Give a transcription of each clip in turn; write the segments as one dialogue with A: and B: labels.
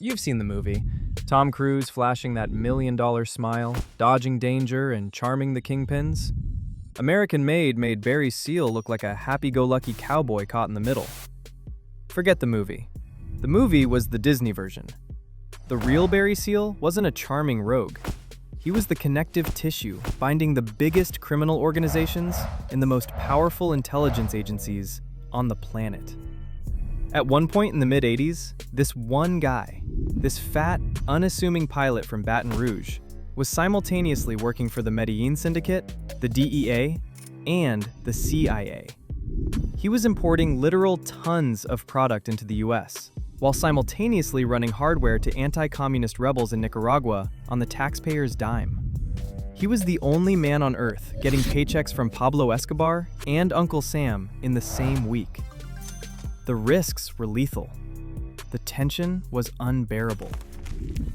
A: You've seen the movie. Tom Cruise flashing that million-dollar smile, dodging danger, and charming the kingpins. American Made made Barry Seal look like a happy-go-lucky cowboy caught in the middle. Forget the movie. The movie was the Disney version. The real Barry Seal wasn't a charming rogue. He was the connective tissue binding the biggest criminal organizations and the most powerful intelligence agencies on the planet. At one point in the mid-80s, this one guy, this fat, unassuming pilot from Baton Rouge, was simultaneously working for the Medellín Syndicate, the DEA, and the CIA. He was importing literal tons of product into the US, while simultaneously running hardware to anti-communist rebels in Nicaragua on the taxpayer's dime. He was the only man on Earth getting paychecks from Pablo Escobar and Uncle Sam in the same week. The risks were lethal. The tension was unbearable.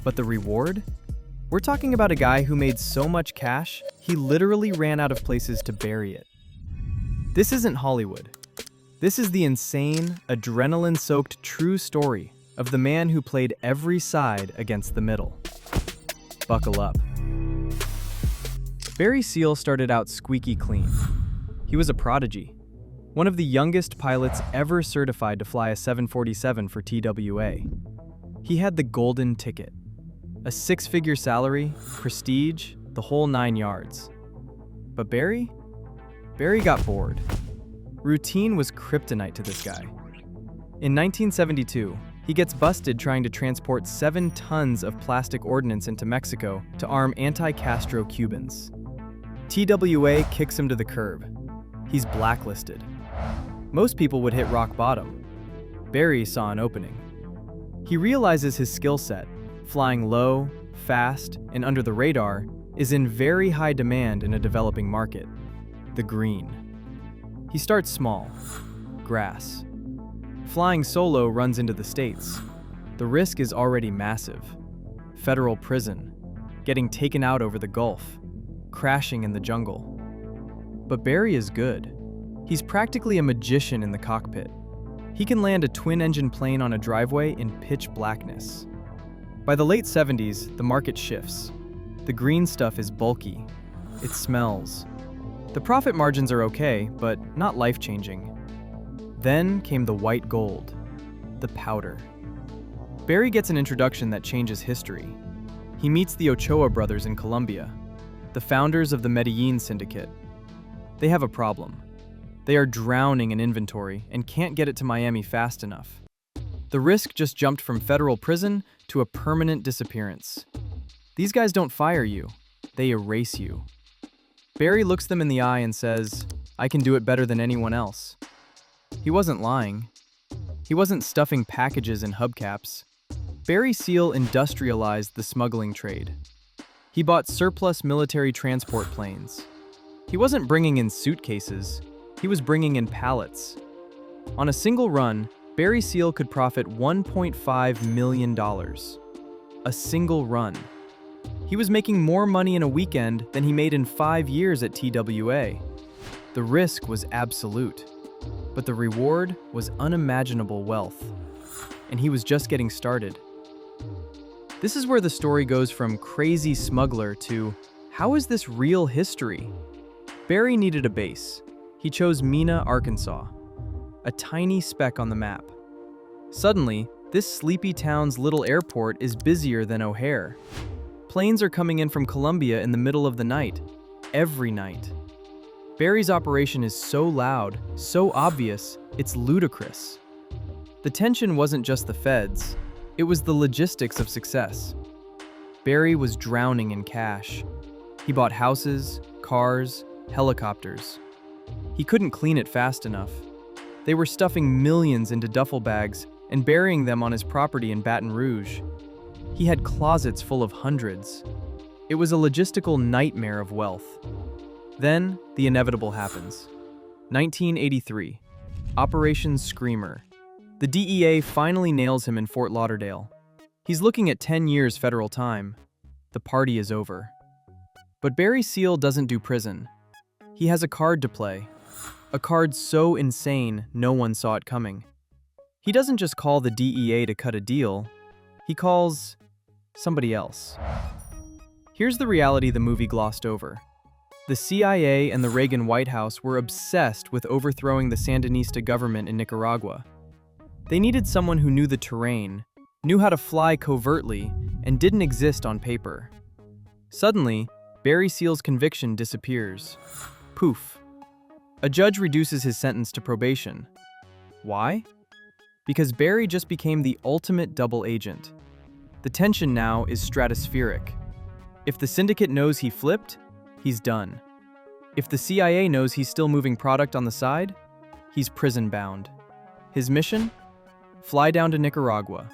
A: But the reward? We're talking about a guy who made so much cash, he literally ran out of places to bury it. This isn't Hollywood. This is the insane, adrenaline-soaked true story of the man who played every side against the middle. Buckle up. Barry Seal started out squeaky clean. He was a prodigy, one of the youngest pilots ever certified to fly a 747 for TWA. He had the golden ticket, a six-figure salary, prestige, the whole 9 yards. But Barry got bored. Routine was kryptonite to this guy. In 1972, he gets busted trying to transport 7 tons of plastic ordnance into Mexico to arm anti-Castro Cubans. TWA kicks him to the curb. He's blacklisted. Most people would hit rock bottom. Barry saw an opening. He realizes his skill set, flying low, fast, and under the radar, is in very high demand in a developing market, the green. He starts small, grass. Flying solo runs into the States. The risk is already massive. Federal prison, getting taken out over the Gulf, crashing in the jungle. But Barry is good. He's practically a magician in the cockpit. He can land a twin-engine plane on a driveway in pitch blackness. By the late 70s, the market shifts. The green stuff is bulky. It smells. The profit margins are okay, but not life-changing. Then came the white gold, the powder. Barry gets an introduction that changes history. He meets the Ochoa brothers in Colombia, the founders of the Medellín Syndicate. They have a problem. They are drowning in inventory and can't get it to Miami fast enough. The risk just jumped from federal prison to a permanent disappearance. These guys don't fire you, they erase you. Barry looks them in the eye and says, "I can do it better than anyone else." He wasn't lying. He wasn't stuffing packages in hubcaps. Barry Seal industrialized the smuggling trade. He bought surplus military transport planes. He wasn't bringing in suitcases. He was bringing in pallets. On a single run, Barry Seal could profit $1.5 million. A single run. He was making more money in a weekend than he made in 5 years at TWA. The risk was absolute, but the reward was unimaginable wealth. And he was just getting started. This is where the story goes from crazy smuggler to, how is this real history? Barry needed a base. He chose Mena, Arkansas, a tiny speck on the map. Suddenly, this sleepy town's little airport is busier than O'Hare. Planes are coming in from Colombia in the middle of the night, every night. Barry's operation is so loud, so obvious, it's ludicrous. The tension wasn't just the feds, it was the logistics of success. Barry was drowning in cash. He bought houses, cars, helicopters. He couldn't clean it fast enough. They were stuffing millions into duffel bags and burying them on his property in Baton Rouge. He had closets full of hundreds. It was a logistical nightmare of wealth. Then, the inevitable happens. 1983. Operation Screamer. The DEA finally nails him in Fort Lauderdale. He's looking at 10 years federal time. The party is over. But Barry Seal doesn't do prison. He has a card to play. A card so insane, no one saw it coming. He doesn't just call the DEA to cut a deal. He calls somebody else. Here's the reality the movie glossed over. The CIA and the Reagan White House were obsessed with overthrowing the Sandinista government in Nicaragua. They needed someone who knew the terrain, knew how to fly covertly, and didn't exist on paper. Suddenly, Barry Seal's conviction disappears. Poof. A judge reduces his sentence to probation. Why? Because Barry just became the ultimate double agent. The tension now is stratospheric. If the syndicate knows he flipped, he's done. If the CIA knows he's still moving product on the side, he's prison-bound. His mission? Fly down to Nicaragua.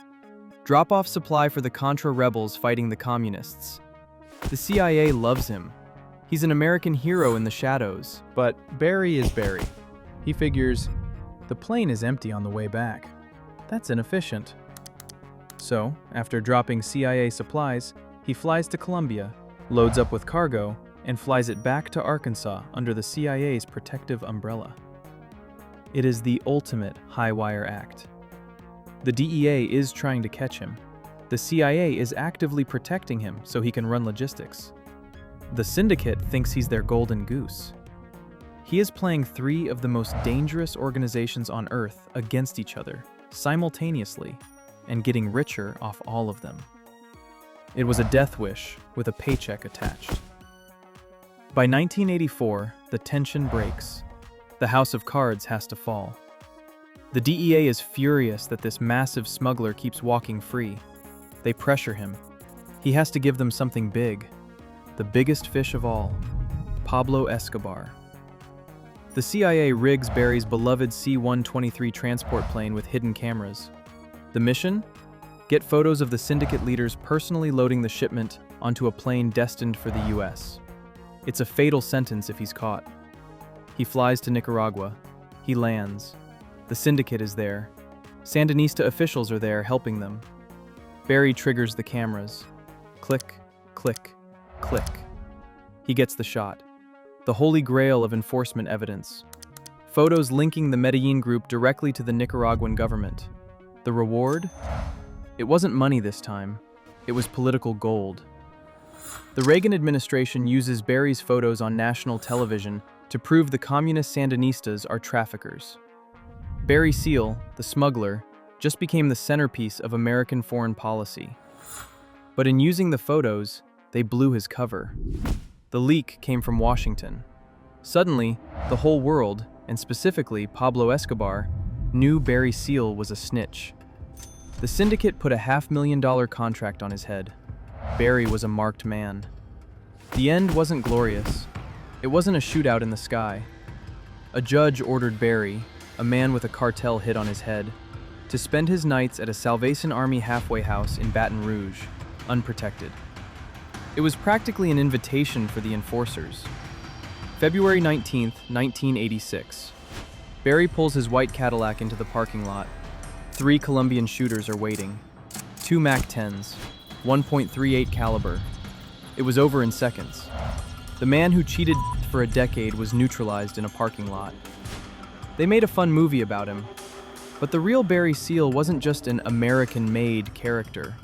A: Drop off supply for the Contra rebels fighting the communists. The CIA loves him. He's an American hero in the shadows. But Barry is Barry. He figures, the plane is empty on the way back. That's inefficient. So, after dropping CIA supplies, he flies to Colombia, loads up with cargo, and flies it back to Arkansas under the CIA's protective umbrella. It is the ultimate high-wire act. The DEA is trying to catch him. The CIA is actively protecting him so he can run logistics. The syndicate thinks he's their golden goose. He is playing three of the most dangerous organizations on Earth against each other, simultaneously, and getting richer off all of them. It was a death wish with a paycheck attached. By 1984, the tension breaks. The house of cards has to fall. The DEA is furious that this massive smuggler keeps walking free. They pressure him. He has to give them something big. The biggest fish of all, Pablo Escobar. The CIA rigs Barry's beloved C-123 transport plane with hidden cameras. The mission? Get photos of the syndicate leaders personally loading the shipment onto a plane destined for the US. It's a fatal sentence if he's caught. He flies to Nicaragua. He lands. The syndicate is there. Sandinista officials are there helping them. Barry triggers the cameras. Click, click, click. He gets the shot. The holy grail of enforcement evidence. Photos linking the Medellín group directly to the Nicaraguan government. The reward? It wasn't money this time. It was political gold. The Reagan administration uses Barry's photos on national television to prove the communist Sandinistas are traffickers. Barry Seal, the smuggler, just became the centerpiece of American foreign policy. But in using the photos, they blew his cover. The leak came from Washington. Suddenly, the whole world, and specifically Pablo Escobar, knew Barry Seal was a snitch. The syndicate put a $500,000 contract on his head. Barry was a marked man. The end wasn't glorious. It wasn't a shootout in the sky. A judge ordered Barry, a man with a cartel hit on his head, to spend his nights at a Salvation Army halfway house in Baton Rouge, unprotected. It was practically an invitation for the enforcers. February 19th, 1986. Barry pulls his white Cadillac into the parking lot. 3 Colombian shooters are waiting. 2 MAC-10s, 1.38 caliber. It was over in seconds. The man who cheated for a decade was neutralized in a parking lot. They made a fun movie about him. But the real Barry Seal wasn't just an American-made character.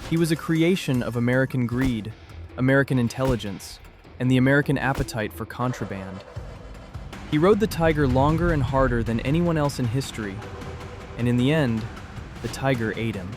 A: He was a creation of American greed, American intelligence, and the American appetite for contraband. He rode the tiger longer and harder than anyone else in history, and in the end, the tiger ate him.